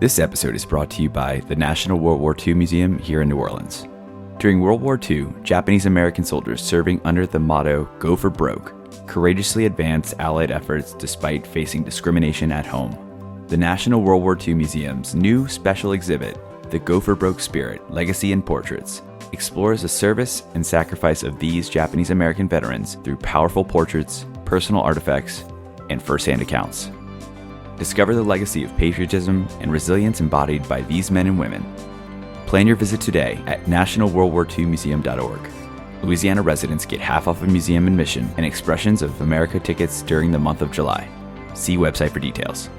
This episode is brought to you by the National World War II Museum here in New Orleans. During World War II, Japanese American soldiers serving under the motto, "Go for Broke," courageously advanced Allied efforts despite facing discrimination at home. The National World War II Museum's new special exhibit, The Go for Broke Spirit, Legacy and Portraits, explores the service and sacrifice of these Japanese American veterans through powerful portraits, personal artifacts, and first-hand accounts. Discover the legacy of patriotism and resilience embodied by these men and women. Plan your visit today at nationalworldwar2museum.org. Louisiana residents get half off a museum admission and Expressions of America tickets during the month of July. See website for details.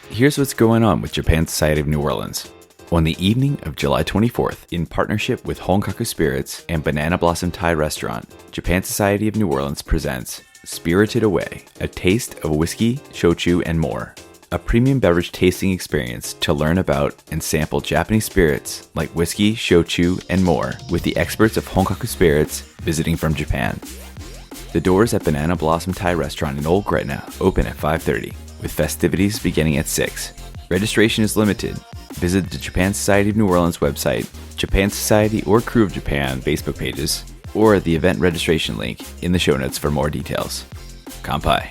Here's what's going on with Japan Society of New Orleans. On the evening of July 24th, in partnership with Honkaku Spirits and Banana Blossom Thai Restaurant, Japan Society of New Orleans presents Spirited Away, a taste of whiskey, shochu, and more. A premium beverage tasting experience to learn about and sample Japanese spirits like whiskey, shochu, and more with the experts of Honkaku Spirits visiting from Japan. The doors at Banana Blossom Thai Restaurant in Old Gretna open at 5:30, with festivities beginning at 6. Registration is limited. Visit the Japan Society of New Orleans website, Japan Society or Krewe of Japan Facebook pages, or the event registration link in the show notes for more details. Kanpai.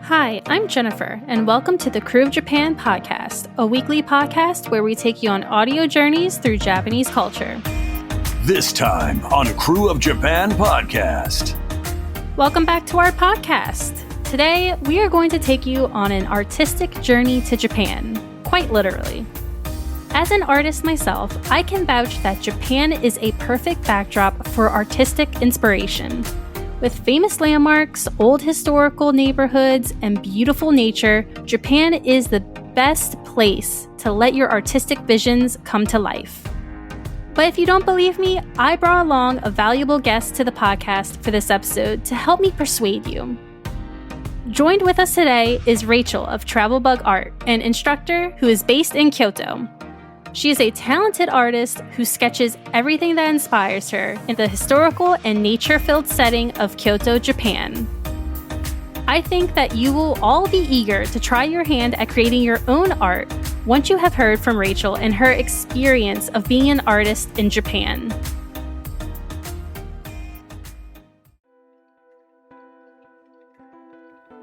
Hi, I'm Jennifer, and welcome to the Krewe of Japan podcast, a weekly podcast where we take you on audio journeys through Japanese culture. This time on Krewe of Japan podcast. Welcome back to our podcast. Today, we are going to take you on an artistic journey to Japan, quite literally. As an artist myself, I can vouch that Japan is a perfect backdrop for artistic inspiration. With famous landmarks, old historical neighborhoods, and beautiful nature, Japan is the best place to let your artistic visions come to life. But if you don't believe me, I brought along a valuable guest to the podcast for this episode to help me persuade you. Joined with us today is Rachel of Travel Bug Art, an instructor who is based in Kyoto. She is a talented artist who sketches everything that inspires her in the historical and nature-filled setting of Kyoto, Japan. I think that you will all be eager to try your hand at creating your own art once you have heard from Rachel and her experience of being an artist in Japan.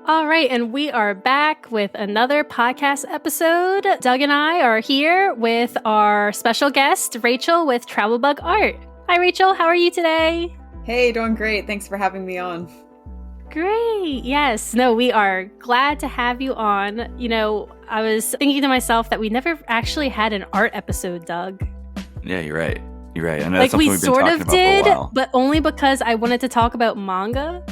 All right, and we are back with another podcast episode. Doug and I are here with our special guest, Rachel with Travel Bug Art. Hi, Rachel. How are you today? Hey, doing great. Thanks for having me on. Great. Yes. No, we are glad to have you on. You know, I was thinking to myself that we never actually had an art episode, Doug. Yeah, you're right. You're right. I know like that's something we we've been sort talking of about did, for a while. but only because I wanted to talk about manga.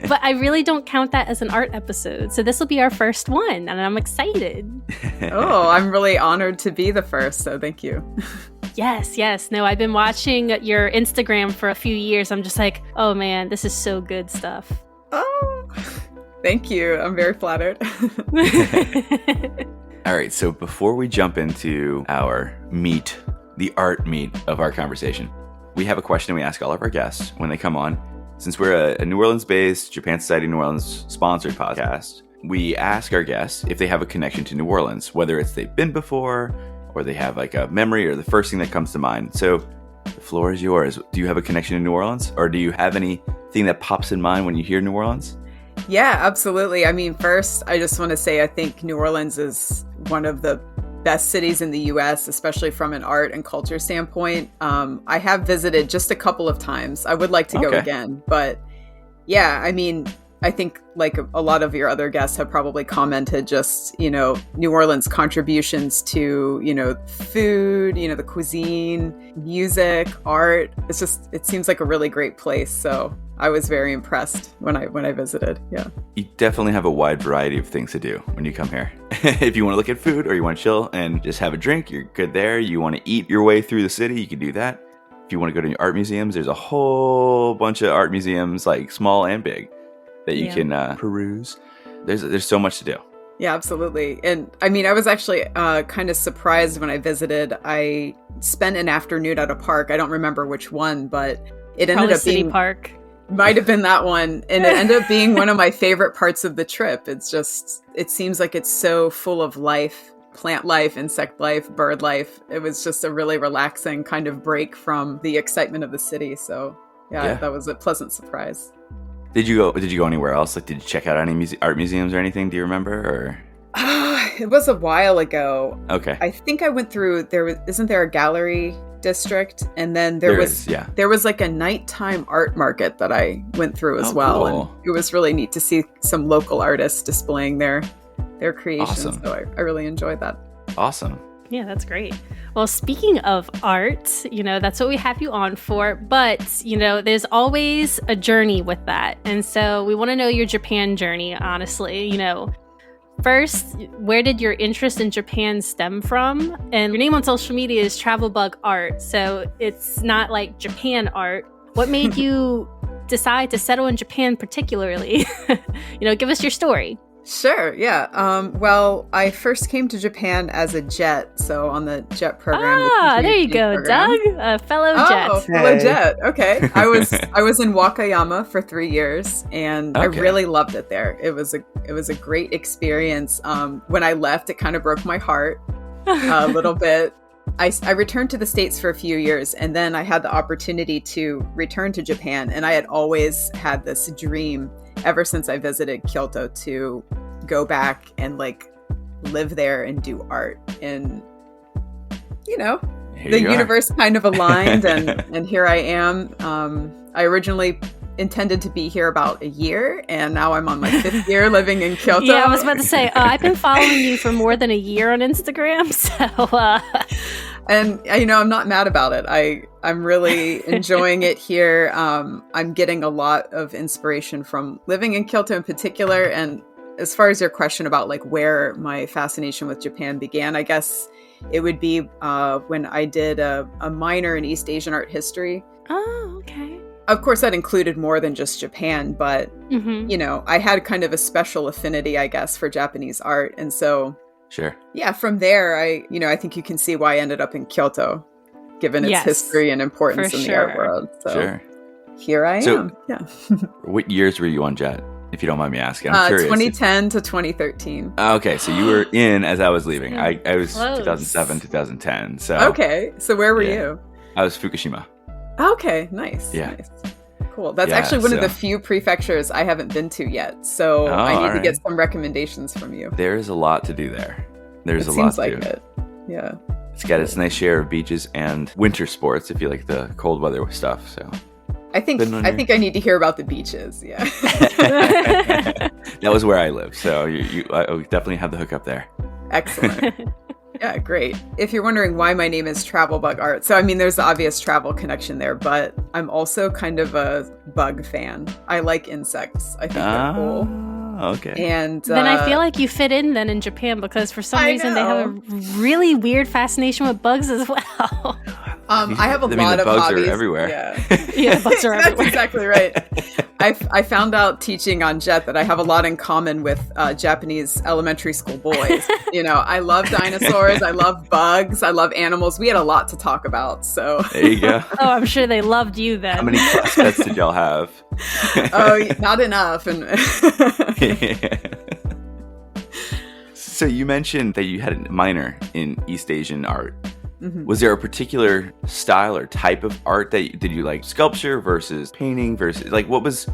But I really don't count that as an art episode. So this will be our first one, and I'm excited. Oh, I'm really honored to be the first, so thank you. Yes. No, I've been watching your Instagram for a few years. I'm just like, oh man, this is so good stuff. Oh, thank you. I'm very flattered. All right, so before we jump into our meat, the art meat of our conversation, we have a question we ask all of our guests when they come on. Since we're a New Orleans-based Japan Society of New Orleans sponsored podcast, we ask our guests if they have a connection to New Orleans, whether it's they've been before or they have like a memory or the first thing that comes to mind. So the floor is yours. Do you have a connection to New Orleans, or do you have anything that pops in mind when you hear New Orleans? Yeah, absolutely. I mean, first, I just want to say I think New Orleans is one of the best cities in the U.S., especially from an art and culture standpoint. I have visited just a couple of times. I would like to go again. But yeah, I mean, I think like a lot of your other guests have probably commented just, you know, New Orleans contributions to, you know, food, you know, the cuisine, music, art. It's just, it seems like a really great place. So I was very impressed when I visited. Yeah. You definitely have a wide variety of things to do when you come here. If you want to look at food or you want to chill and just have a drink, you're good there. You want to eat your way through the city, you can do that. If you want to go to art museums, there's a whole bunch of art museums, like small and big, that you can peruse. There's so much to do. Yeah, absolutely. And I mean, I was actually kind of surprised when I visited. I spent an afternoon at a park. I don't remember which one, but it ended up City being Park. Might have been that one. And it ended up being one of my favorite parts of the trip. It's just, it seems like it's so full of life, plant life, insect life, bird life. It was just a really relaxing kind of break from the excitement of the city. So yeah. That was a pleasant surprise. Did you go anywhere else? Like, did you check out any art museums or anything? Do you remember? Or it was a while ago. Okay. I think I went through isn't there a gallery district? And then there was like a nighttime art market that I went through as well. Cool. And it was really neat to see some local artists displaying their creations. Awesome. So I really enjoyed that. Awesome. Yeah, that's great. Well, speaking of art, that's what we have you on for. But, there's always a journey with that. And so we want to know your Japan journey, honestly. First, where did your interest in Japan stem from? And your name on social media is Travel Bug Art. So it's not like Japan art. What made you decide to settle in Japan particularly? Give us your story. Sure, yeah. Well, I first came to Japan as a jet, so on the jet program. There you go, program. Doug, a fellow jet. Oh, fellow jet. Okay. I was in Wakayama for 3 years, and I really loved it there. It was a great experience. When I left, it kind of broke my heart a little bit. I returned to the States for a few years, and then I had the opportunity to return to Japan, and I had always had this dream ever since I visited Kyoto to go back and live there and do art. And the universe kind of aligned, and here I am. I originally intended to be here about a year, and now I'm on my 5th year living in Kyoto. Yeah, I was about to say, I've been following you for more than a year on Instagram, so... And, I'm not mad about it. I'm really enjoying it here. I'm getting a lot of inspiration from living in Kyoto in particular. And as far as your question about where my fascination with Japan began, I guess it would be when I did a minor in East Asian art history. Oh, okay. Of course, that included more than just Japan, but, I had kind of a special affinity, I guess, for Japanese art. And so... Sure. Yeah, from there, I think you can see why I ended up in Kyoto, given its history and importance in the art world. So here I am. Yeah. What years were you on jet, if you don't mind me asking? I'm curious. 2010 to 2013. Okay, so you were in as I was leaving. I was close. 2007, 2010. So okay, so where were you? I was Fukushima. Okay, nice. Yeah. Nice. Cool. That's actually one of the few prefectures I haven't been to yet. So I need to get some recommendations from you. There is a lot to do there. There's a lot to do. It. Yeah. It's got its nice share of beaches and winter sports if you like the cold weather stuff. So I think I need to hear about the beaches. Yeah. That was where I lived. So I definitely have the hookup there. Excellent. Yeah, great. If you're wondering why my name is Travel Bug Art, so there's the obvious travel connection there, but I'm also kind of a bug fan. I like insects. I think they're cool. Okay. And then I feel like you fit in then in Japan because for some reason they have a really weird fascination with bugs as well. I have a lot of bugs hobbies. Are everywhere. Yeah, bugs are everywhere. That's exactly right. I found out teaching on JET that I have a lot in common with Japanese elementary school boys. I love dinosaurs. I love bugs. I love animals. We had a lot to talk about. So there you go. Oh, I'm sure they loved you then. How many class pets did y'all have? Oh, not enough. So you mentioned that you had a minor in East Asian art. Mm-hmm. Was there a particular style or type of art did you like sculpture versus painting versus what was?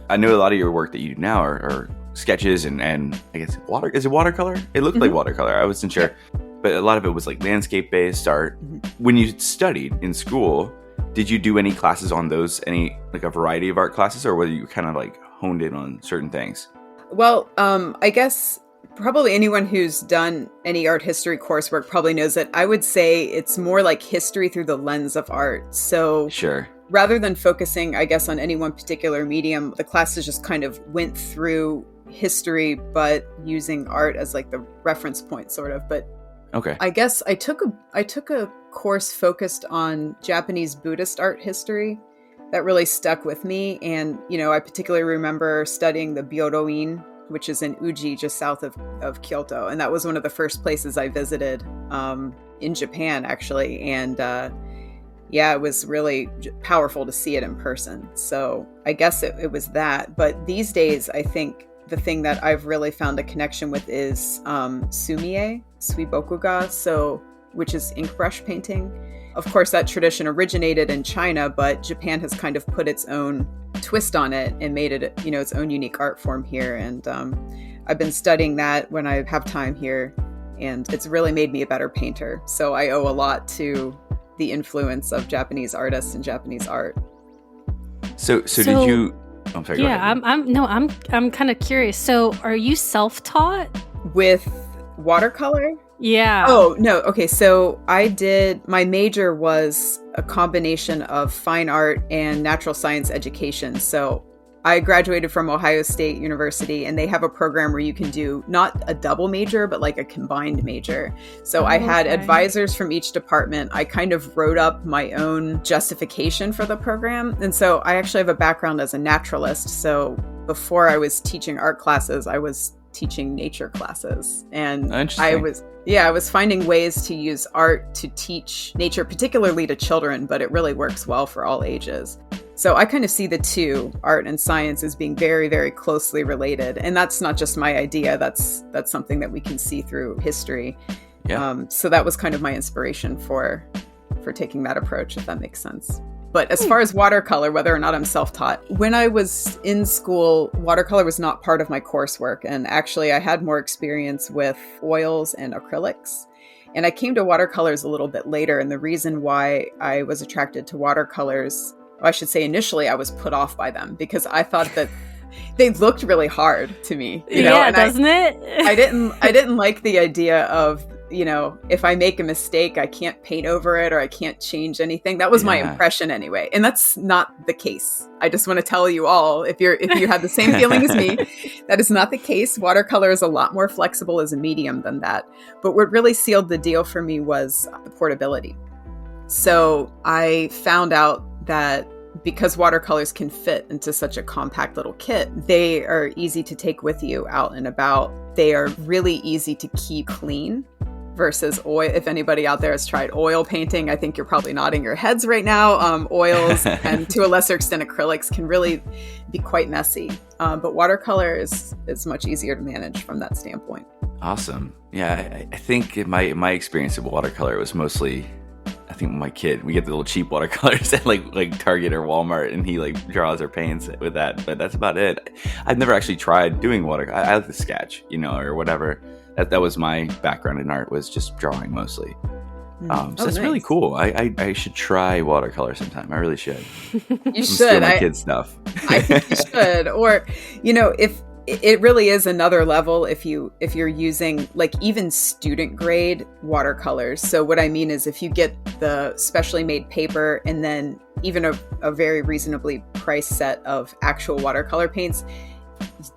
I know a lot of your work that you do now are sketches and I guess is it watercolor? It looked like watercolor. I wasn't sure, but a lot of it was landscape based art. Mm-hmm. When you studied in school, did you do any classes on those? Any a variety of art classes, or were you kind of honed in on certain things? Well, I guess. Probably anyone who's done any art history coursework probably knows that I would say it's more like history through the lens of art. So sure. Rather than focusing, I guess, on any one particular medium, the classes just kind of went through history, but using art as the reference point, sort of. But okay, I guess I took a course focused on Japanese Buddhist art history that really stuck with me. And, I particularly remember studying the Byodo-in which is in Uji, just south of Kyoto. And that was one of the first places I visited in Japan, actually. And it was really powerful to see it in person. So I guess it was that. But these days, I think the thing that I've really found a connection with is sumie, suibokuga, which is ink brush painting. Of course, that tradition originated in China, but Japan has kind of put its own twist on it and made it, its own unique art form here. And I've been studying that when I have time here, and it's really made me a better painter. So I owe a lot to the influence of Japanese artists and Japanese art. So did you? I'm sorry. Yeah, I'm kind of curious. So, are you self-taught with watercolor? Yeah. Oh, no. Okay. So my major was a combination of fine art and natural science education. So I graduated from Ohio State University, and they have a program where you can do not a double major, but like a combined major. So I had advisors from each department. I kind of wrote up my own justification for the program. And so I actually have a background as a naturalist. So before I was teaching art classes, I was teaching nature classes. And I was finding ways to use art to teach nature, particularly to children, but it really works well for all ages. So I kind of see the two, art and science, as being very, very closely related. And that's not just my idea. That's something that we can see through history. Yeah. So that was kind of my inspiration for taking that approach, if that makes sense. But as far as watercolor, whether or not I'm self-taught, when I was in school, watercolor was not part of my coursework. And actually, I had more experience with oils and acrylics. And I came to watercolors a little bit later. And the reason why I was attracted to watercolors, I should say initially, I was put off by them because I thought that they looked really hard to me. Doesn't it? I didn't like the idea of, if I make a mistake, I can't paint over it or I can't change anything. That was my impression anyway. And that's not the case. I just want to tell you all, if you have the same feeling as me, that is not the case. Watercolor is a lot more flexible as a medium than that. But what really sealed the deal for me was the portability. So I found out that because watercolors can fit into such a compact little kit, they are easy to take with you out and about. They are really easy to keep clean versus oil. If anybody out there has tried oil painting, I think you're probably nodding your heads right now. Oils and to a lesser extent acrylics can really be quite messy. But watercolor is much easier to manage from that standpoint. Awesome. Yeah, I think my experience of watercolor was mostly, I think my kid, we get the little cheap watercolors at like Target or Walmart, and he draws or paints with that. But that's about it. I've never actually tried doing watercolor. I like to sketch, or whatever. That was my background in art, was just drawing mostly. So that's nice. Really cool. I should try watercolor sometime. I really should. You should. My kid stuff. I think you should. Or, if it really is another level if you're using even student grade watercolors. So what I mean is if you get the specially made paper and then even a very reasonably priced set of actual watercolor paints,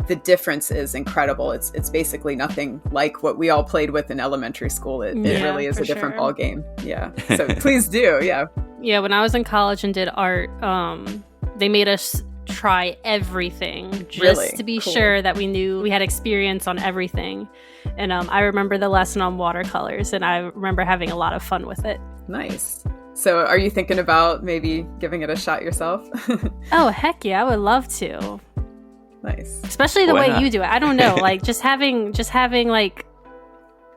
the difference is incredible. It's basically nothing like what we all played with in elementary school. It really is a different ball game. Yeah. So please do. Yeah. Yeah. When I was in college and did art, they made us try everything just to be sure that we knew we had experience on everything. And I remember the lesson on watercolors, and I remember having a lot of fun with it. Nice. So are you thinking about maybe giving it a shot yourself? Oh, heck yeah. I would love to. Nice. Especially the way you do it. I don't know. Just having the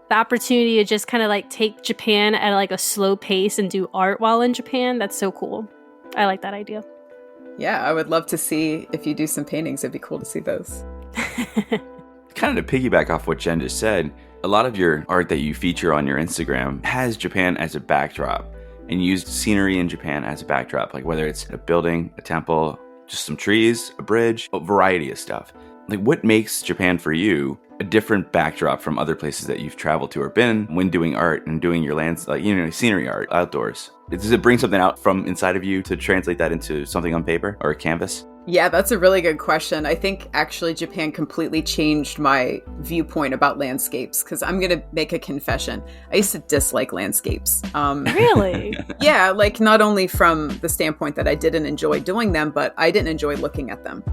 opportunity to just kind of take Japan at a slow pace and do art while in Japan. That's so cool. I like that idea. Yeah, I would love to see if you do some paintings. It'd be cool to see those. Kind of to piggyback off what Jen just said, a lot of your art that you feature on your Instagram has Japan as a backdrop, and you use scenery in Japan as a backdrop, whether it's a building, a temple, just some trees, a bridge, a variety of stuff. What makes Japan for you a different backdrop from other places that you've traveled to or been when doing art and doing your scenery art outdoors? Does it bring something out from inside of you to translate that into something on paper or a canvas? Yeah, that's a really good question. I think actually Japan completely changed my viewpoint about landscapes, because I'm going to make a confession. I used to dislike landscapes. Really? Yeah, not only from the standpoint that I didn't enjoy doing them, but I didn't enjoy looking at them.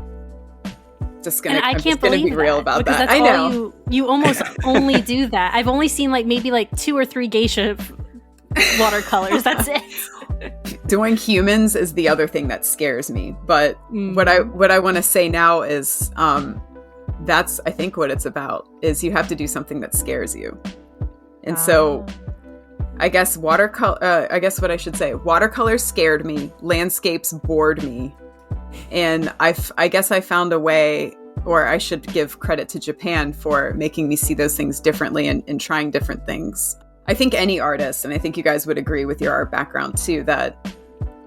I can't believe be real that, about because that. that's I know. you almost only do that. I've only seen like maybe like 2 or 3 geisha watercolors. That's it. Doing humans is the other thing that scares me. But what I want to say now is that's, I think, what it's about, is you have to do something that scares you. And so I guess what I should say, watercolor scared me, landscapes bored me. And I guess I found a way, or I should give credit to Japan for making me see those things differently and trying different things. I think any artist, and I think you guys would agree with your art background too, that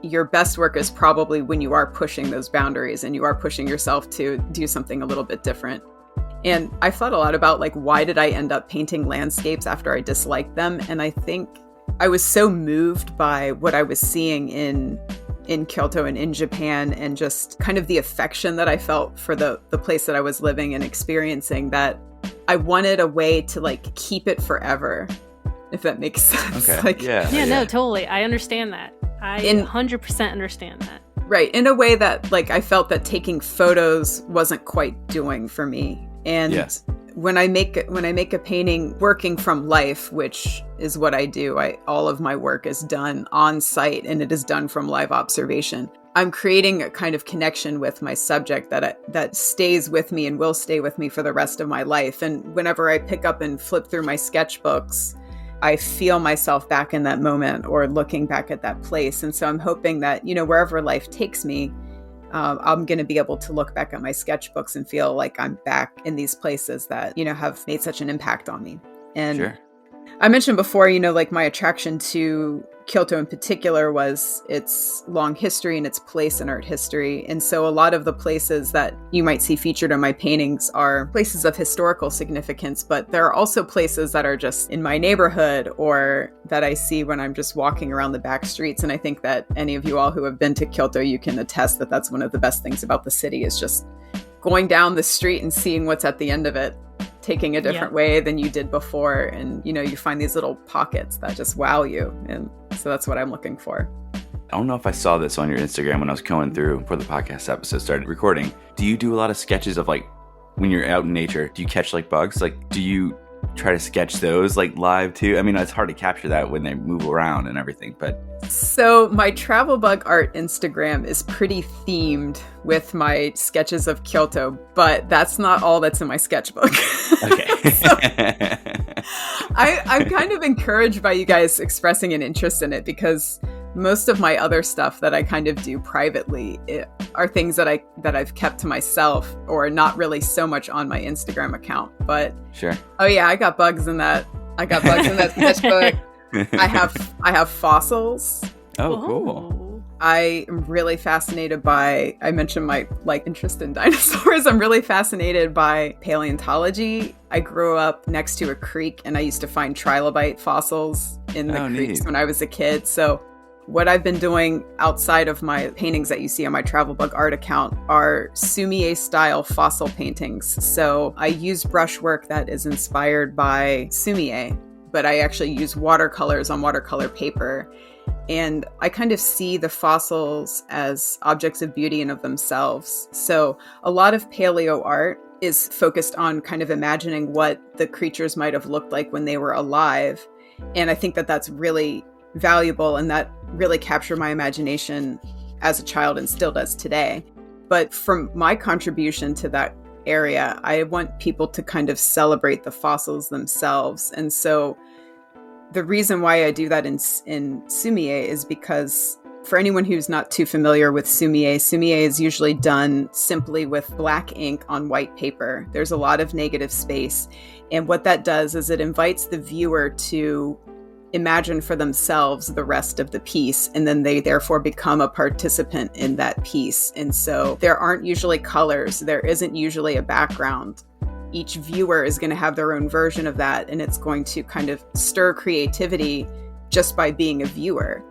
your best work is probably when you are pushing those boundaries and you are pushing yourself to do something a little bit different. And I've thought a lot about, like, why did I end up painting landscapes after I disliked them? And I think I was so moved by what I was seeing in Kyoto and in Japan, and just kind of the affection that I felt for the place that I was living and experiencing, that I wanted a way to, like, keep it forever, if that makes sense. Okay. Like, Yeah, no, totally. I understand that. I 100% understand that. Right. In a way that, like, I felt that taking photos wasn't quite doing for me. And when I make a painting working from life, which is what I do, all of my work is done on site and it is done from live observation. I'm creating a kind of connection with my subject that stays with me and will stay with me for the rest of my life. And whenever I pick up and flip through my sketchbooks, I feel myself back in that moment or looking back at that place. And so I'm hoping that, wherever life takes me, I'm going to be able to look back at my sketchbooks and feel like I'm back in these places that, have made such an impact on me. And Sure. I mentioned before, like, my attraction to Kyoto in particular was its long history and its place in art history. And so a lot of the places that you might see featured in my paintings are places of historical significance, but there are also places that are just in my neighborhood or that I see when I'm just walking around the back streets. And I think that any of you all who have been to Kyoto, you can attest that that's one of the best things about the city, is just going down the street and seeing what's at the end of it, taking a different way than you did before. And, you find these little pockets that just wow you. And so that's what I'm looking for. I don't know if I saw this on your Instagram when I was going through before the podcast episode started recording. Do you do a lot of sketches of, like, when you're out in nature, do you catch, like, bugs? Like, do you try to sketch those, like, live too? I mean, it's hard to capture that when they move around and everything, but... So my travel bug art Instagram is pretty themed with my sketches of Kyoto, but that's not all that's in my sketchbook. Okay. I'm kind of encouraged by you guys expressing an interest in it, because most of my other stuff that I kind of do privately are things that I've kept to myself, or not really so much on my Instagram account. But Sure. Oh yeah, I got bugs in that. I got bugs in that sketchbook. I have fossils. Oh, cool. I am really fascinated by, I mentioned my, like, interest in dinosaurs. I'm really fascinated by paleontology. I grew up next to a creek and I used to find trilobite fossils in the creeks when I was a kid. So what I've been doing outside of my paintings that you see on my travel bug art account are sumie style fossil paintings. So I use brushwork that is inspired by sumie, but I actually use watercolors on watercolor paper. And I kind of see the fossils as objects of beauty and of themselves. So a lot of paleo art is focused on kind of imagining what the creatures might have looked like when they were alive. And I think that that's really valuable, and that really captured my imagination as a child and still does today. But from my contribution to that area, I want people to kind of celebrate the fossils themselves. And so the reason why I do that in sumie is because, for anyone who's not too familiar with sumie is usually done simply with black ink on white paper. There's a lot of negative space. And what that does is it invites the viewer to imagine for themselves the rest of the piece, and then they therefore become a participant in that piece. And so there aren't usually colors. There isn't usually a background. Each viewer is going to have their own version of that, and it's going to kind of stir creativity just by being a viewer.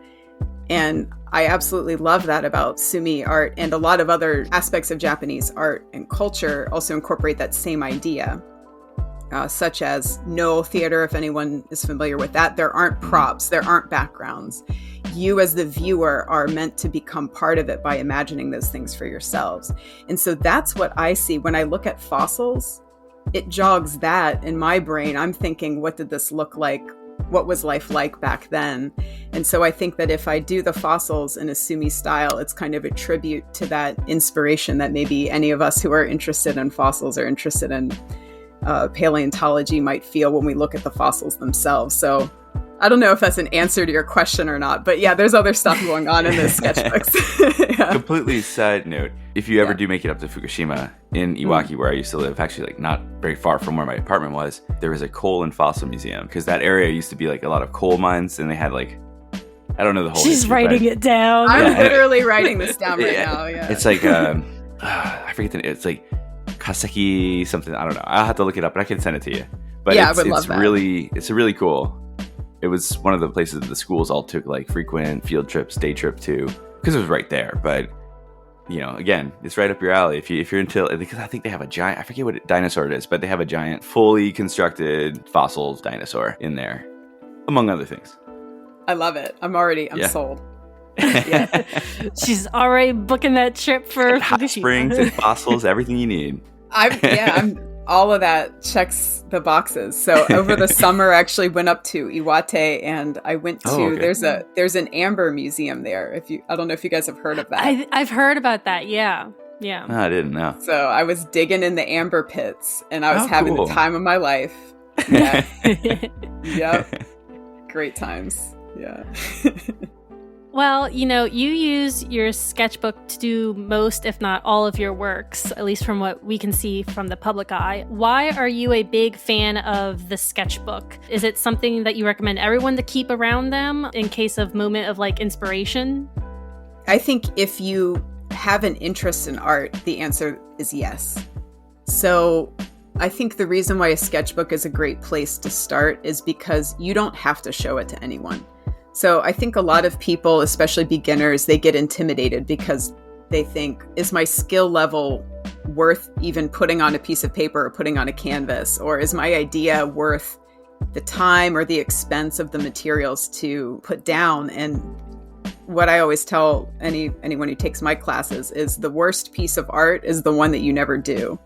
And I absolutely love that about sumie art, and a lot of other aspects of Japanese art and culture also incorporate that same idea. such as no theater, if anyone is familiar with that. There aren't props, there aren't backgrounds. You as the viewer are meant to become part of it by imagining those things for yourselves. And so that's what I see when I look at fossils. It jogs that in my brain. I'm thinking, what did this look like? What was life like back then? And so I think that if I do the fossils in a Sumi style, it's kind of a tribute to that inspiration that maybe any of us who are interested in fossils or interested in paleontology might feel when we look at the fossils themselves. So I don't know if that's an answer to your question or not, but yeah, there's other stuff going on in those sketchbooks. Yeah. Completely side note, if you ever do make it up to Fukushima, in Iwaki, where I used to live, actually like not very far from where my apartment was, there was a coal and fossil museum, because that area used to be like a lot of coal mines, and they had like, I don't know the whole She's history, writing it down. I'm literally writing this down right now. Yeah. It's like, I forget the name. It's like Kaseki something. I don't know. I'll have to look it up, but I can send it to you. But yeah, I would love that. It's really cool. It was one of the places that the schools all took like frequent field trips, day trip to, because it was right there. But you know, again, it's right up your alley if you're into, because I think they have a giant, I forget what dinosaur it is, but they have a giant fully constructed fossil dinosaur in there, among other things. I love it. I'm sold. Yeah. She's already booking that trip for hot springs and fossils, everything you need. I'm all of that checks the boxes. So over the summer, I actually went up to Iwate, and I went to there's an amber museum there. I don't know if you guys have heard of that. I've heard about that. Yeah. No, I didn't know. So I was digging in the amber pits, and I was having the time of my life. Yeah. Yep. Great times. Yeah. Well, you know, you use your sketchbook to do most, if not all of your works, at least from what we can see from the public eye. Why are you a big fan of the sketchbook? Is it something that you recommend everyone to keep around them in case of moment of like inspiration? I think if you have an interest in art, the answer is yes. So I think the reason why a sketchbook is a great place to start is because you don't have to show it to anyone. So I think a lot of people, especially beginners, they get intimidated because they think, is my skill level worth even putting on a piece of paper or putting on a canvas? Or is my idea worth the time or the expense of the materials to put down? And what I always tell anyone who takes my classes is the worst piece of art is the one that you never do.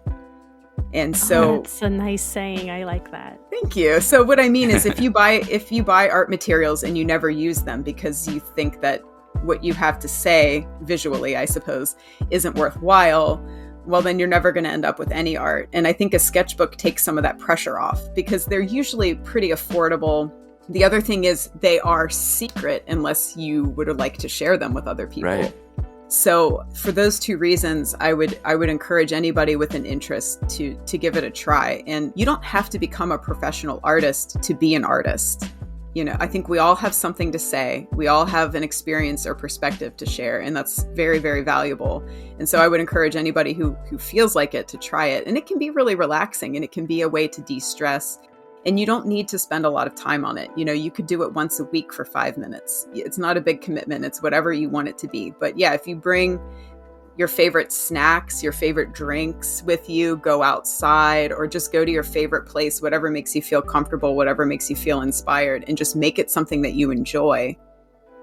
And so that's a nice saying. I like that. Thank you. So what I mean is if you buy art materials and you never use them because you think that what you have to say visually, I suppose, isn't worthwhile, well, then you're never going to end up with any art. And I think a sketchbook takes some of that pressure off because they're usually pretty affordable. The other thing is they are secret unless you would like to share them with other people. Right. So for those two reasons, I would encourage anybody with an interest to give it a try. And you don't have to become a professional artist to be an artist. You know, I think we all have something to say. We all have an experience or perspective to share, and that's very, very valuable. And so I would encourage anybody who feels like it to try it. And it can be really relaxing, and it can be a way to de-stress. And you don't need to spend a lot of time on it. You know, you could do it once a week for 5 minutes. It's not a big commitment. It's whatever you want it to be. But yeah, if you bring your favorite snacks, your favorite drinks with you, go outside or just go to your favorite place, whatever makes you feel comfortable, whatever makes you feel inspired, and just make it something that you enjoy,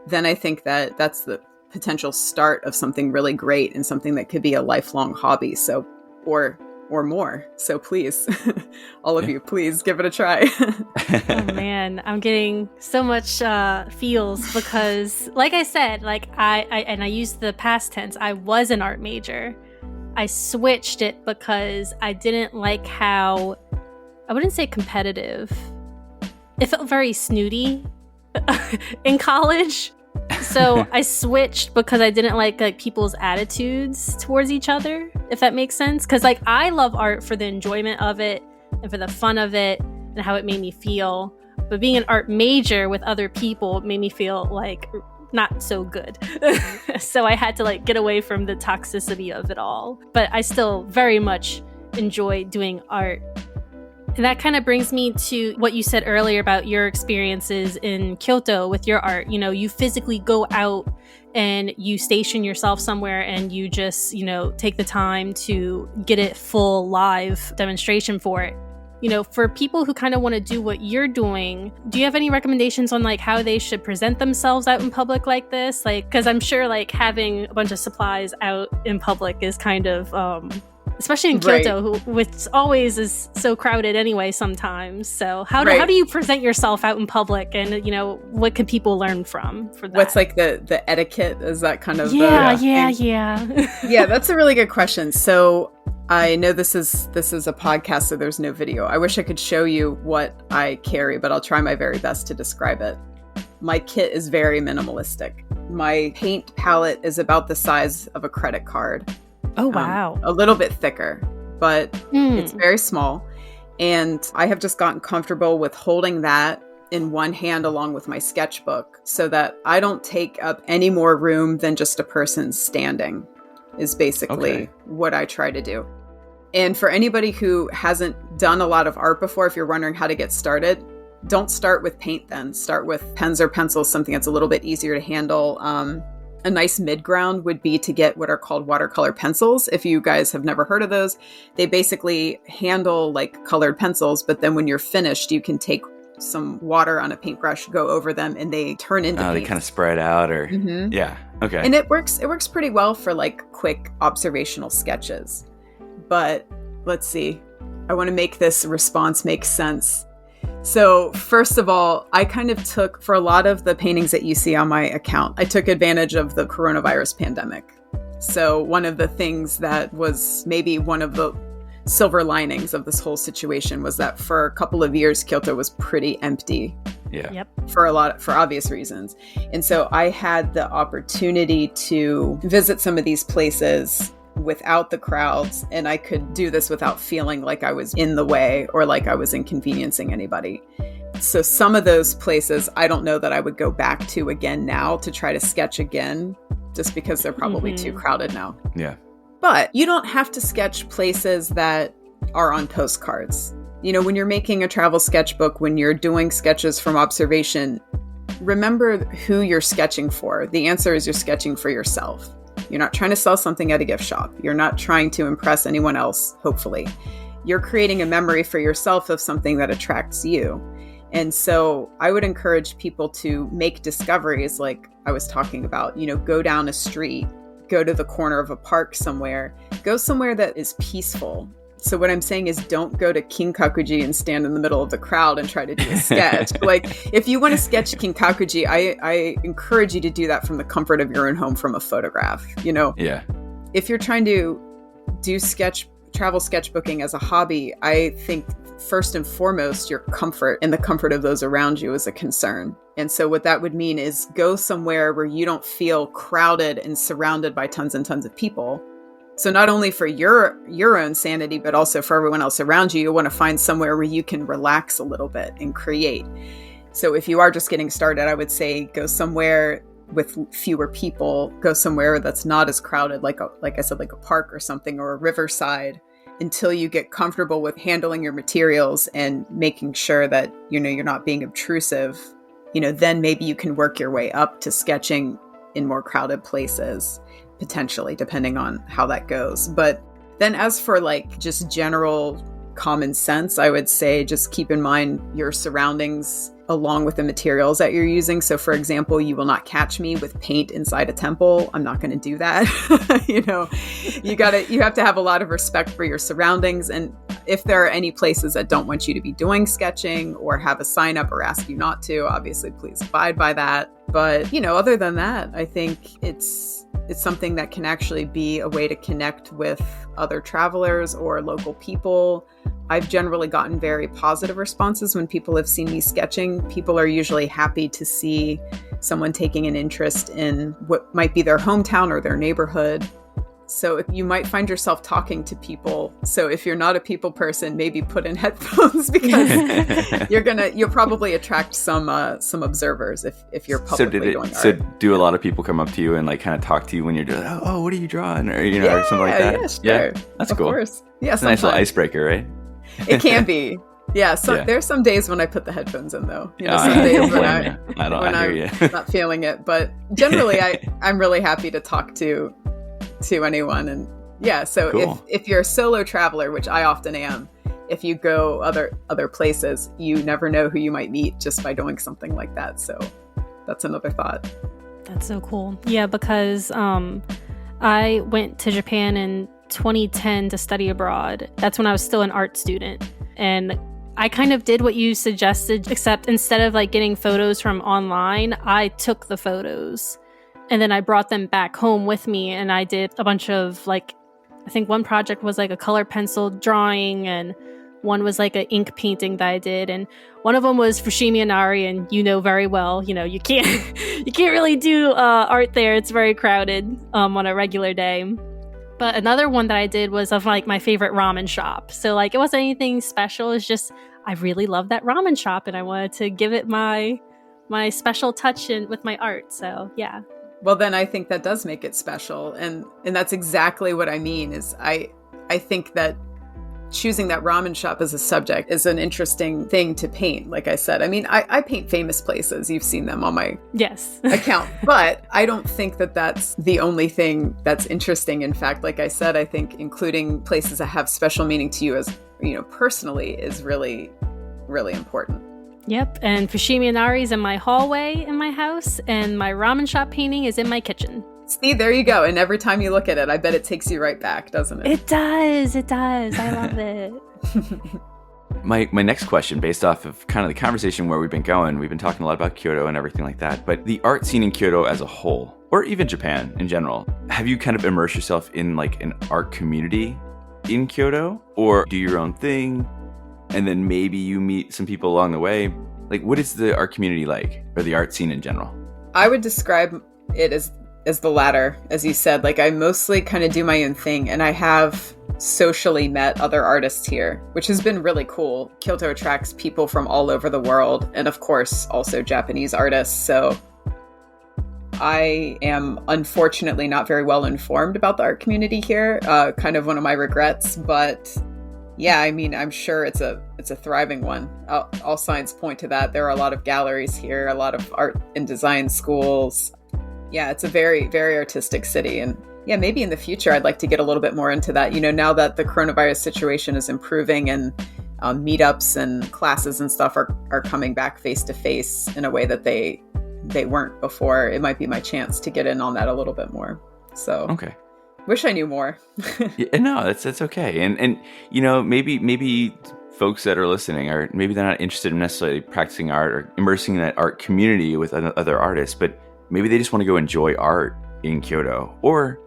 then I think that that's the potential start of something really great and something that could be a lifelong hobby. So, or more. So please, all of you, please give it a try. Oh man, I'm getting so much feels because, like I said, like I use the past tense. I was an art major. I switched it because I didn't like how, I wouldn't say competitive. It felt very snooty in college. So I switched because I didn't like people's attitudes towards each other, if that makes sense. Because like I love art for the enjoyment of it and for the fun of it and how it made me feel. But being an art major with other people made me feel like not so good. So I had to like get away from the toxicity of it all. But I still very much enjoy doing art. And that kind of brings me to what you said earlier about your experiences in Kyoto with your art. You know, you physically go out and you station yourself somewhere and you just, you know, take the time to get it full live demonstration for it. for people who kind of want to do what you're doing, do you have any recommendations on like how they should present themselves out in public like this? Like, because I'm sure like having a bunch of supplies out in public is kind of, especially in Kyoto, which always is so crowded anyway sometimes. So how do you present yourself out in public, and what can people learn from for that? What's like the etiquette? Is that kind of yeah. Yeah, that's a really good question. So I know this is a podcast, so there's no video. I wish I could show you what I carry, but I'll try my very best to describe it. My kit is very minimalistic. My paint palette is about the size of a credit card. Oh, wow. A little bit thicker, but it's very small. And I have just gotten comfortable with holding that in one hand along with my sketchbook so that I don't take up any more room than just a person standing is basically what I try to do. And for anybody who hasn't done a lot of art before, if you're wondering how to get started, don't start with paint then. Start with pens or pencils, something that's a little bit easier to handle. A nice mid-ground would be to get what are called watercolor pencils. If you guys have never heard of those, they basically handle like colored pencils, but then when you're finished, you can take some water on a paintbrush, go over them, and they turn into paint. They kind of spread out or yeah. Okay. And it works pretty well for like quick observational sketches. But let's see. I want to make this response make sense. So first of all, I kind of took, for a lot of the paintings that you see on my account, I took advantage of the coronavirus pandemic. So one of the things that was maybe one of the silver linings of this whole situation was that for a couple of years, Kyoto was pretty empty. Yeah. Yep. For obvious reasons. And so I had the opportunity to visit some of these places without the crowds, and I could do this without feeling like I was in the way or like I was inconveniencing anybody. So some of those places I don't know that I would go back to again now to try to sketch again, just because they're probably too crowded now. Yeah. But you don't have to sketch places that are on postcards. When you're making a travel sketchbook, when you're doing sketches from observation, remember who you're sketching for. The answer is you're sketching for yourself. You're not trying to sell something at a gift shop. You're not trying to impress anyone else, hopefully. You're creating a memory for yourself of something that attracts you. And so I would encourage people to make discoveries like I was talking about, go down a street, go to the corner of a park somewhere, go somewhere that is peaceful. So what I'm saying is don't go to Kinkakuji and stand in the middle of the crowd and try to do a sketch. Like if you want to sketch Kinkakuji, I encourage you to do that from the comfort of your own home from a photograph. Yeah. If you're trying to do travel sketchbooking as a hobby, I think first and foremost, your comfort and the comfort of those around you is a concern. And so what that would mean is go somewhere where you don't feel crowded and surrounded by tons and tons of people. So not only for your own sanity, but also for everyone else around you, you want to find somewhere where you can relax a little bit and create. So if you are just getting started, I would say go somewhere with fewer people, go somewhere that's not as crowded, like I said, like a park or something, or a riverside, until you get comfortable with handling your materials and making sure that, you're not being obtrusive. Then maybe you can work your way up to sketching in more crowded places, potentially, depending on how that goes. But then as for like just general common sense, I would say just keep in mind your surroundings along with the materials that you're using. So for example, you will not catch me with paint inside a temple. I'm not going to do that. You have to have a lot of respect for your surroundings. And if there are any places that don't want you to be doing sketching or have a sign up or ask you not to, obviously please abide by that. But, other than that, I think it's something that can actually be a way to connect with other travelers or local people. I've generally gotten very positive responses when people have seen me sketching. People are usually happy to see someone taking an interest in what might be their hometown or their neighborhood. So you might find yourself talking to people. So if you're not a people person, maybe put in headphones because you'll probably attract some observers if you're publicly doing art. So do a lot of people come up to you and like kind of talk to you when you're doing, oh, what are you drawing? Or, or something like that? Yeah, sure. That's of cool. Of course. Yeah, it's a nice little icebreaker, right? It can be. Yeah, there's some days when I put the headphones in though. Some days when I'm not feeling it. But generally I'm really happy to talk to anyone. And so cool. if you're a solo traveler, which I often am, if you go other places, you never know who you might meet just by doing something like that. So that's another thought. That's so cool. Yeah, because I went to Japan in 2010 to study abroad. That's when I was still an art student. And I kind of did what you suggested, except instead of like getting photos from online, I took the photos and then I brought them back home with me. And I did a bunch of like, I think one project was like a color pencil drawing, and one was like an ink painting that I did. And one of them was Fushimi Inari, and you know very well, you can't really do art there. It's very crowded on a regular day. But another one that I did was of like my favorite ramen shop. So like it wasn't anything special. It's just I really love that ramen shop and I wanted to give it my special touch with my art. So yeah. Well, then I think that does make it special. And that's exactly what I mean is I think that choosing that ramen shop as a subject is an interesting thing to paint. Like I said, I mean, I paint famous places. You've seen them on my account, but I don't think that that's the only thing that's interesting. In fact, like I said, I think including places that have special meaning to you as, personally is really, really important. Yep. And Fushimi Inari is in my hallway in my house, and my ramen shop painting is in my kitchen. See, there you go. And every time you look at it, I bet it takes you right back, doesn't it? It does. I love it. My next question, based off of kind of the conversation where we've been talking a lot about Kyoto and everything like that, but the art scene in Kyoto as a whole, or even Japan in general, have you kind of immersed yourself in like an art community in Kyoto, or do your own thing, and then maybe you meet some people along the way? Like, what is the art community like, or the art scene in general? I would describe it as the latter, as you said. Like I mostly kind of do my own thing, and I have socially met other artists here, which has been really cool. Kyoto attracts people from all over the world, and of course also Japanese artists. So I am unfortunately not very well informed about the art community here. Kind of one of my regrets, but yeah, I mean, I'm sure it's a thriving one. All signs point to that. There are a lot of galleries here, a lot of art and design schools. Yeah, it's a very, very artistic city. And yeah, maybe in the future, I'd like to get a little bit more into that. Now that the coronavirus situation is improving and meetups and classes and stuff are coming back face to face in a way that they weren't before, it might be my chance to get in on that a little bit more. So, okay. Wish I knew more. Yeah, no, that's okay. And maybe folks that are listening are maybe they're not interested in necessarily practicing art or immersing in that art community with other artists, but maybe they just want to go enjoy art in Kyoto or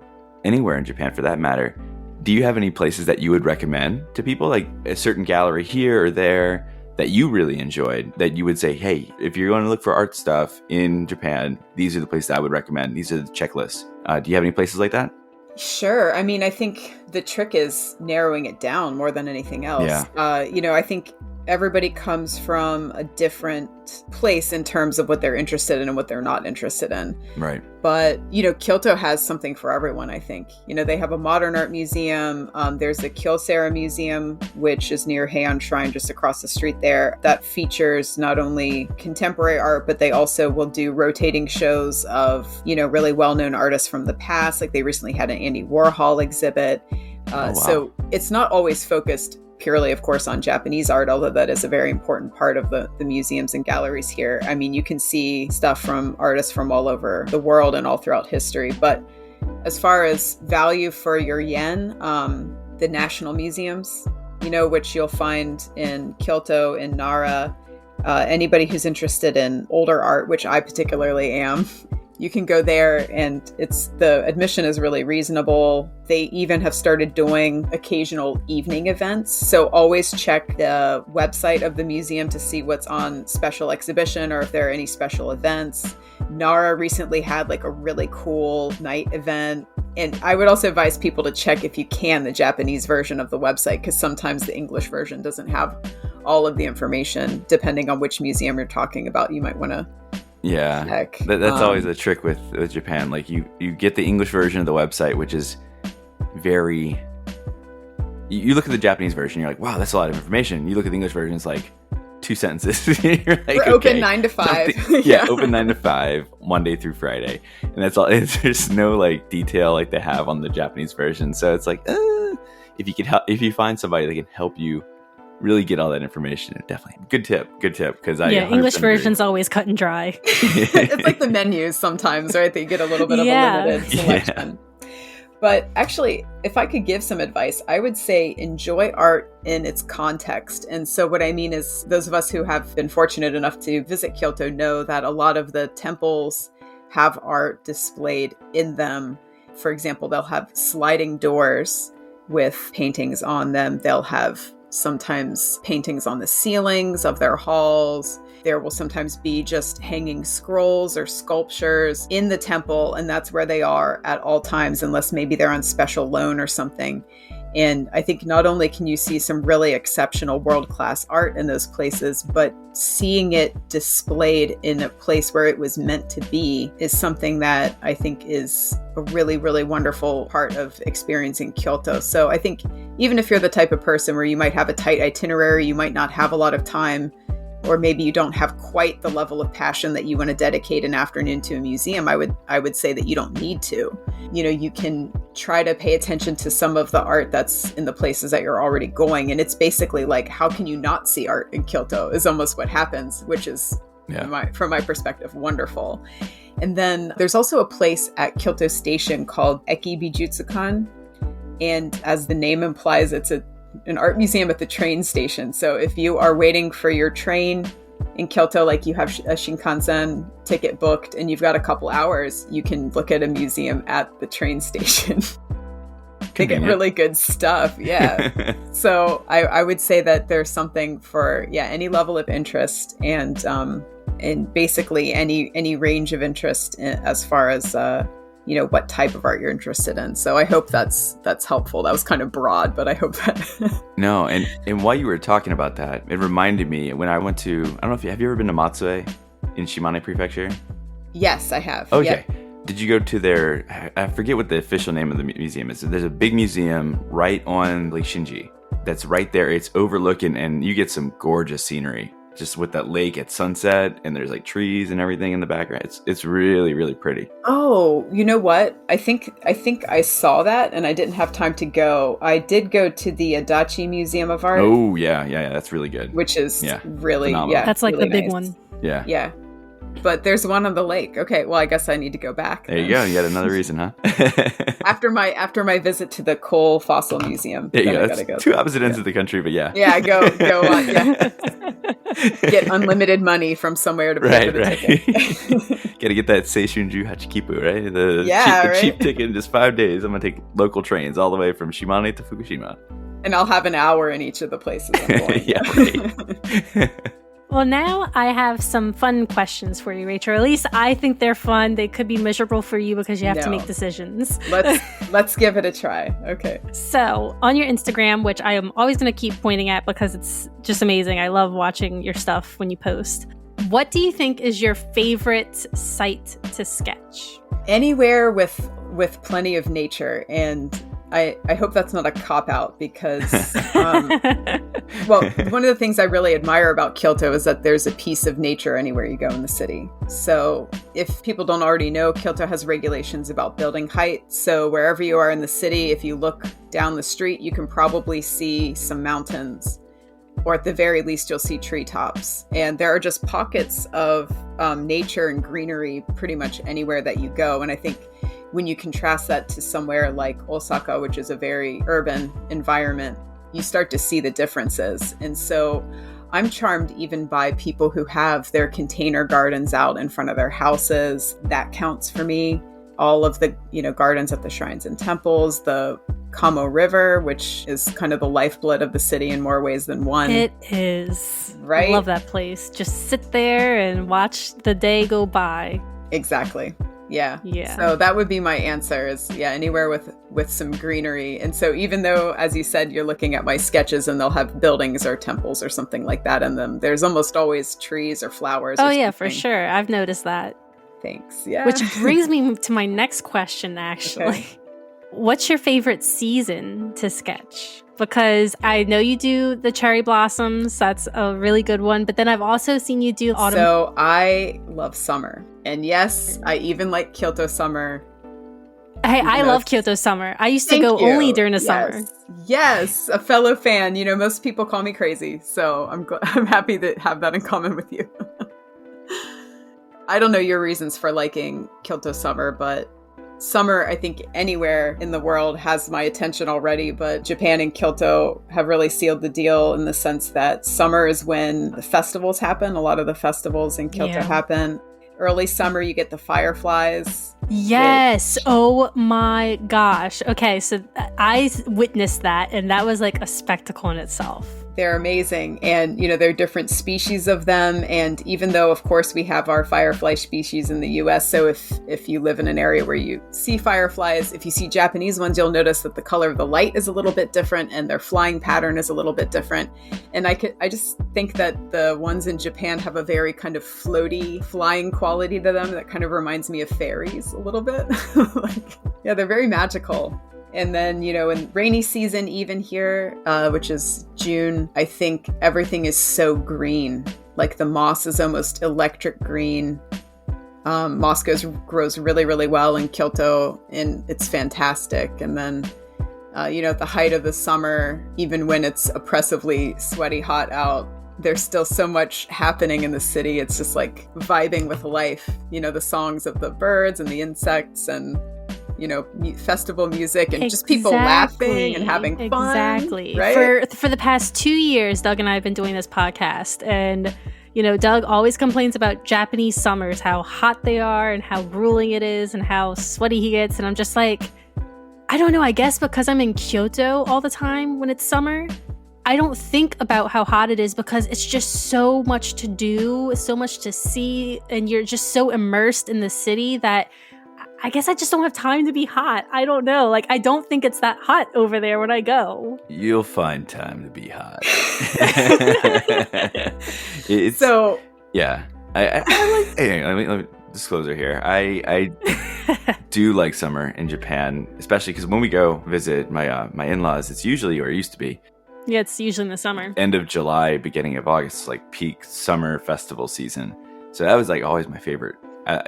anywhere in Japan for that matter. Do you have any places that you would recommend to people, like a certain gallery here or there that you really enjoyed, that you would say, hey, if you're going to look for art stuff in Japan, these are the places I would recommend. These are the checklists. Do you have any places like that? Sure. I mean, I think the trick is narrowing it down more than anything else. Yeah. I think everybody comes from a different place in terms of what they're interested in and what they're not interested in. Right. But, Kyoto has something for everyone, I think. They have a modern art museum. There's the Kyocera Museum, which is near Heian Shrine, just across the street there, that features not only contemporary art, but they also will do rotating shows of, really well-known artists from the past. Like they recently had an Andy Warhol exhibit. Wow. So it's not always focused purely, of course, on Japanese art, although that is a very important part of the museums and galleries here. I mean, you can see stuff from artists from all over the world and all throughout history. But as far as value for your yen, the national museums, which you'll find in Kyoto, in Nara, anybody who's interested in older art, which I particularly am, you can go there, and the admission is really reasonable. They even have started doing occasional evening events. So always check the website of the museum to see what's on special exhibition or if there are any special events. Nara recently had like a really cool night event. And I would also advise people to check, if you can, the Japanese version of the website, because sometimes the English version doesn't have all of the information. Depending on which museum you're talking about, you might want to check. That's always the trick with Japan. Like you get the English version of the website, which is very... You look at the Japanese version, you're like, wow, that's a lot of information. You look at the English version, it's like 2 sentences. You're like, we're open 9 to 5. Yeah, open 9 to 5, Monday through Friday. And that's all. There's no like detail like they have on the Japanese version. So it's like, if you find somebody that can help you really get all that information. Definitely. Good tip. Because English version's always cut and dry. It's like the menus sometimes, right? That you get a little bit of a limited selection. But actually, if I could give some advice, I would say enjoy art in its context. And so what I mean is those of us who have been fortunate enough to visit Kyoto know that a lot of the temples have art displayed in them. For example, they'll have sliding doors with paintings on them. They'll have sometimes paintings on the ceilings of their halls. There will sometimes be just hanging scrolls or sculptures in the temple, and that's where they are at all times, unless maybe they're on special loan or something. And I think not only can you see some really exceptional world-class art in those places, but seeing it displayed in a place where it was meant to be is something that I think is a really, really wonderful part of experiencing Kyoto. So I think even if you're the type of person where you might have a tight itinerary, you might not have a lot of time, or maybe you don't have quite the level of passion that you want to dedicate an afternoon to a museum, I would say that you don't need to. You can try to pay attention to some of the art that's in the places that you're already going. And it's basically like, how can you not see art in Kyoto is almost what happens, which is, from my perspective, wonderful. And then there's also a place at Kyoto Station called Eki Bijutsukan. And as the name implies, it's an art museum at the train station. So if you are waiting for your train in Kyoto, like you have a Shinkansen ticket booked and you've got a couple hours, you can look at a museum at the train station. They get really good stuff. Yeah. So I would say that there's something for, any level of interest and basically any range of interest as far as, what type of art you're interested in. So I hope that's helpful. That was kind of broad, but I hope that. No, and while you were talking about that, it reminded me when I went to, I don't know if have you ever been to Matsue in Shimane Prefecture? Yes, I have. Okay. Yep. Did you go to their, I forget what the official name of the museum is. There's a big museum right on Lake Shinji that's right there. It's overlooking and you get some gorgeous scenery just with that lake at sunset, and there's like trees and everything in the background. It's really, really pretty. Oh, you know what? I think I saw that and I didn't have time to go. I did go to the Adachi Museum of Art. Oh, yeah, that's really good. Which is really, phenomenal. That's like really the big nice. One. Yeah. Yeah. But there's one on the lake. Okay, well, I guess I need to go back. There you go. You got another reason, huh? After my visit to the Coal Fossil Museum. There you go. That's two opposite ends of the country, but yeah. Yeah, go on. Yeah. Get unlimited money from somewhere to pay for the ticket. Got to get that Seishunju Hachikipu, right? The cheap ticket in just 5 days. I'm going to take local trains all the way from Shimane to Fukushima. And I'll have an hour in each of the places I'm going. Yeah, right. Well, now I have some fun questions for you, Rachel. At least I think they're fun. They could be miserable for you because you have to make decisions. Let's give it a try. Okay. So on your Instagram, which I am always going to keep pointing at because it's just amazing. I love watching your stuff when you post. What do you think is your favorite site to sketch? Anywhere with plenty of nature. And I hope that's not a cop-out because, well, one of the things I really admire about Kyoto is that there's a piece of nature anywhere you go in the city. So if people don't already know, Kyoto has regulations about building height. So wherever you are in the city, if you look down the street, you can probably see some mountains, or at the very least, you'll see treetops. And there are just pockets of nature and greenery pretty much anywhere that you go. And I think when you contrast that to somewhere like Osaka, which is a very urban environment, you start to see the differences. And so I'm charmed even by people who have their container gardens out in front of their houses. That counts for me. All of the, gardens at the shrines and temples, the Kamo River, which is kind of the lifeblood of the city in more ways than one. It is. Right? I love that place. Just sit there and watch the day go by. Exactly. Yeah. Yeah. So that would be my answer is, anywhere with some greenery. And so even though, as you said, you're looking at my sketches and they'll have buildings or temples or something like that in them, there's almost always trees or flowers. Oh, yeah, for sure. I've noticed that. Thanks. Yeah. Which brings me to my next question, actually. Okay. What's your favorite season to sketch? Because I know you do the cherry blossoms. That's a really good one. But then I've also seen you do autumn. So I love summer. And yes, I even like Kyoto summer. Hey, I love Kyoto summer. I used to go only during the summer. Yes, a fellow fan. You know, most people call me crazy, so I'm happy to have that in common with you. I don't know your reasons for liking Kyoto summer, but summer, I think anywhere in the world has my attention already, but Japan and Kyoto have really sealed the deal in the sense that summer is when the festivals happen. A lot of the festivals in Kyoto happen. Early summer, you get the fireflies. Yes. Oh my gosh. Okay, so I witnessed that, and that was like a spectacle in itself. They're amazing. And, you know, there are different species of them. And even though, of course, we have our firefly species in the US, so if you live in an area where you see fireflies, if you see Japanese ones, you'll notice that the color of the light is a little bit different and their flying pattern is a little bit different. And I just think that the ones in Japan have a very kind of floaty flying quality to them that kind of reminds me of fairies a little bit. They're very magical. And then, you know, in rainy season, even here, which is June, I think everything is so green. Like the moss is almost electric green. Moss grows really, really well in Kyoto, and it's fantastic. And then, you know, at the height of the summer, even when it's oppressively sweaty hot out, there's still so much happening in the city. It's just like vibing with life. You know, the songs of the birds and the insects and, you know, festival music and just people laughing and having fun. Exactly. Right? For the past 2 years, Doug and I have been doing this podcast, and, you know, Doug always complains about Japanese summers, how hot they are and how grueling it is and how sweaty he gets. And I'm just like, I don't know, I guess because I'm in Kyoto all the time when it's summer, I don't think about how hot it is because it's just so much to do, so much to see, and you're just so immersed in the city that I guess I just don't have time to be hot. I don't know. Like, I don't think it's that hot over there when I go. You'll find time to be hot. Yeah. I like, hey, let me disclosure here. I do like summer in Japan, especially because when we go visit my in-laws, it's usually, or it used to be, yeah, it's usually in the summer. End of July, beginning of August, like peak summer festival season. So that was like always my favorite.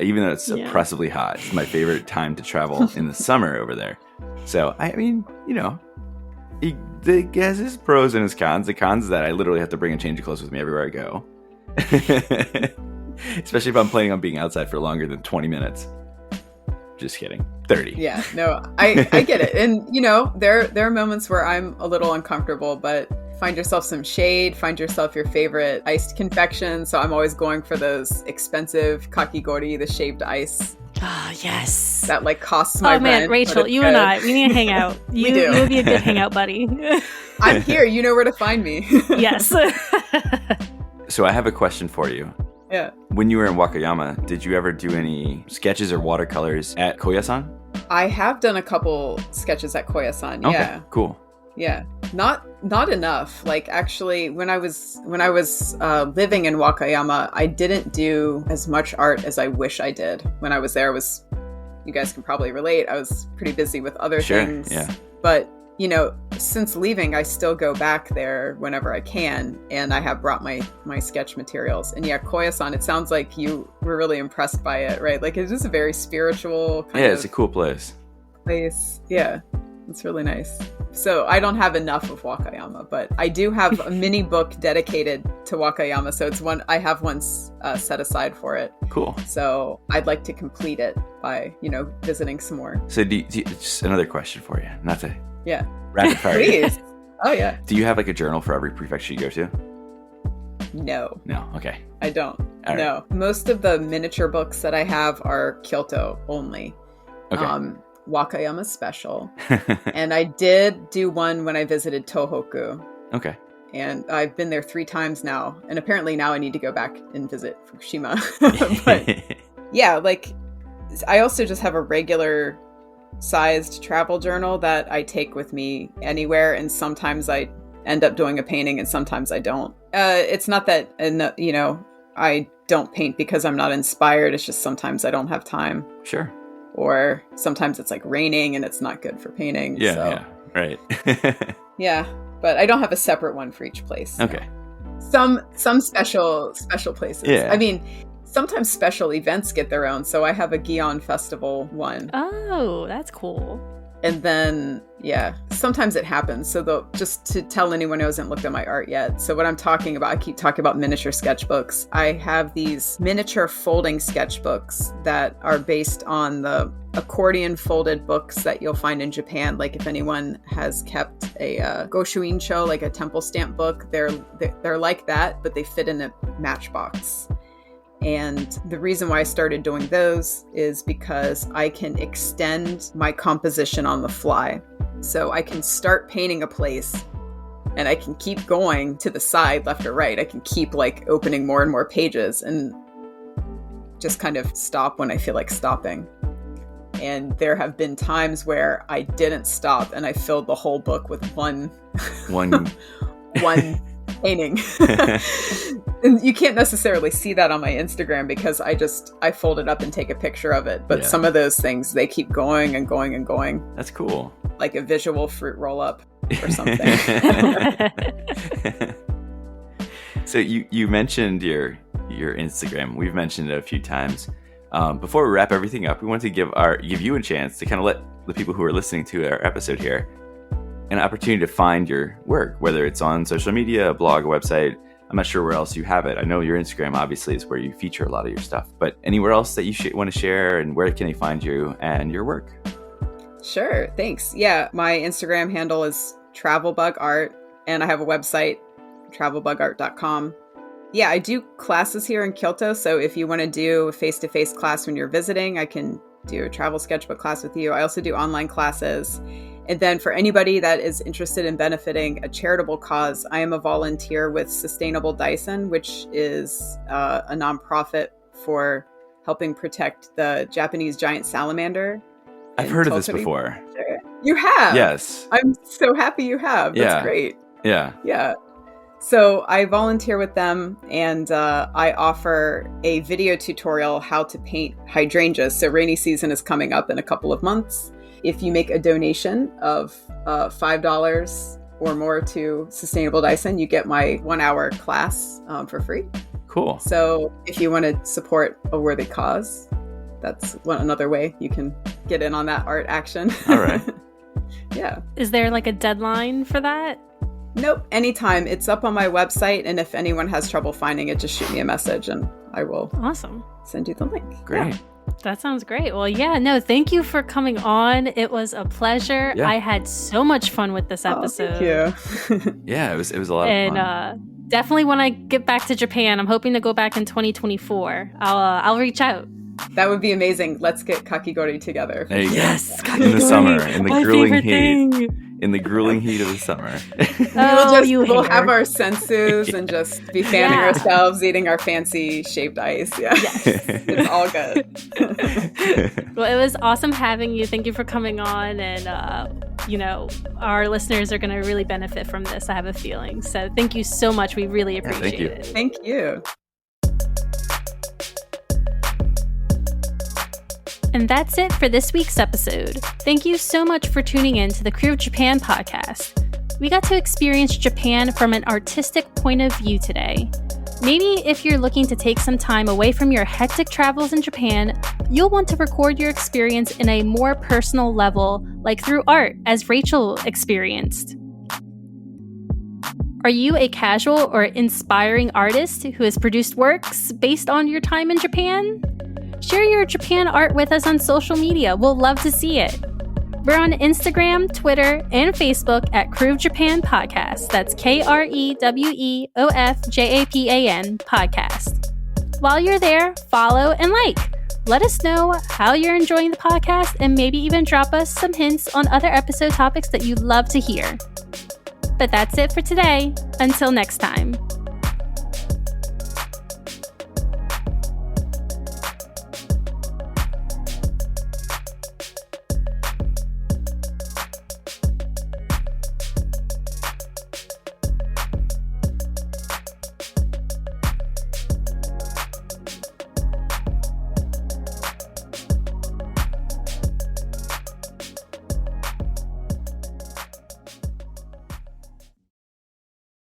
Even though it's oppressively hot, it's my favorite time to travel in the summer over there. So, I mean, you know, it has its pros and its cons. The cons is that I literally have to bring a change of clothes with me everywhere I go. Especially if I'm planning on being outside for longer than 20 minutes. Just kidding. 30. Yeah, no, I get it. And, you know, there are moments where I'm a little uncomfortable, but find yourself some shade, find yourself your favorite iced confection. So I'm always going for those expensive kakigori, the shaved ice. Oh, yes. That like costs my rent. Oh man, Rachel, you good. And I, we need to hang out. You would be a good hangout buddy. I'm here. You know where to find me. Yes. So I have a question for you. Yeah. When you were in Wakayama, did you ever do any sketches or watercolors at Koyasan? I have done a couple sketches at Koyasan. Yeah. Okay, cool. Yeah. Not enough. Like actually when I was living in Wakayama, I didn't do as much art as I wish I did. When I was there, you guys can probably relate. I was pretty busy with other things. Yeah. But, you know, since leaving, I still go back there whenever I can, and I have brought my sketch materials. And yeah, Koyasan, it sounds like you were really impressed by it, right? Like it is a very spiritual kind of it's a cool place. Yeah. It's really nice. So I don't have enough of Wakayama, but I do have a mini book dedicated to Wakayama. So it's one I have one set aside for it. Cool. So I'd like to complete it by, you know, visiting some more. So just another question for you, not to rapid fire. Please. Oh yeah. Do you have like a journal for every prefecture you go to? No. Okay. I don't. All right. No. Most of the miniature books that I have are Kyoto only. Okay. Wakayama special. And I did do one when I visited Tohoku. Okay. And I've been there 3 times now. And apparently now I need to go back and visit Fukushima. But yeah, like I also just have a regular sized travel journal that I take with me anywhere. And sometimes I end up doing a painting and sometimes I don't. It's not that, you know, I don't paint because I'm not inspired. It's just sometimes I don't have time. Sure. Or sometimes it's like raining and it's not good for painting. Yeah, right. Yeah, but I don't have a separate one for each place. Okay. Some special places. Yeah. I mean, sometimes special events get their own. So I have a Gion Festival one. Oh, that's cool. And then, sometimes it happens. So just to tell anyone who hasn't looked at my art yet. So what I'm talking about, I keep talking about miniature sketchbooks. I have these miniature folding sketchbooks that are based on the accordion folded books that you'll find in Japan. Like if anyone has kept a Goshuincho, like a temple stamp book, they're like that, but they fit in a matchbox. And the reason why I started doing those is because I can extend my composition on the fly. So I can start painting a place and I can keep going to the side, left or right. I can keep like opening more and more pages and just kind of stop when I feel like stopping. And there have been times where I didn't stop and I filled the whole book with one painting. And you can't necessarily see that on my Instagram because I fold it up and take a picture of it. But some of those things, they keep going and going and going. That's cool. Like a visual fruit roll up or something. So you mentioned your Instagram. We've mentioned it a few times. Before we wrap everything up, we want to give you a chance to kind of let the people who are listening to our episode here an opportunity to find your work, whether it's on social media, a blog, a website. I'm not sure where else you have it. I know your Instagram obviously is where you feature a lot of your stuff, but anywhere else that you want to share, and where can they find you and your work? Sure, thanks. Yeah, my Instagram handle is travelbugart, and I have a website, travelbugart.com. Yeah, I do classes here in Kyoto, so if you want to do a face-to-face class when you're visiting, I can do a travel sketchbook class with you. I also do online classes. And then for anybody that is interested in benefiting a charitable cause, I am a volunteer with Sustainable Daisen, which is a nonprofit for helping protect the Japanese giant salamander. I've heard of this before. You have? Yes. I'm so happy you have. That's great. Yeah. Yeah. So I volunteer with them, and I offer a video tutorial how to paint hydrangeas. So rainy season is coming up in a couple of months. If you make a donation of $5 or more to Sustainable Daisen, you get my 1-hour class for free. Cool. So if you want to support a worthy cause, that's another way you can get in on that art action. All right. Yeah. Is there like a deadline for that? Nope. Anytime. It's up on my website. And if anyone has trouble finding it, just shoot me a message and I will send you the link. Great. Yeah. That sounds great. Well, thank you for coming on. It was a pleasure. Yeah. I had so much fun with this episode. Thank you. Yeah, it was a lot of fun. And definitely when I get back to Japan, I'm hoping to go back in 2024. I'll reach out. That would be amazing. Let's get kakigori together. There you yes, go. In the summer, in the grueling heat. Thing. In the grueling heat of the summer. We'll have our sensus and just be fanning ourselves, eating our fancy shaved ice. Yeah. Yes. It's all good. Well, it was awesome having you. Thank you for coming on. And, our listeners are going to really benefit from this, I have a feeling. So thank you so much. We really appreciate it. Thank you. And that's it for this week's episode. Thank you so much for tuning in to the Krewe of Japan podcast. We got to experience Japan from an artistic point of view today. Maybe if you're looking to take some time away from your hectic travels in Japan, you'll want to record your experience in a more personal level, like through art, as Rachel experienced. Are you a casual or inspiring artist who has produced works based on your time in Japan? Share your Japan art with us on social media. We'll love to see it. We're on Instagram, Twitter, and Facebook at Krewe of Japan Podcast. That's KREWEOFJAPAN Podcast. While you're there, follow and like. Let us know how you're enjoying the podcast, and maybe even drop us some hints on other episode topics that you'd love to hear. But that's it for today. Until next time.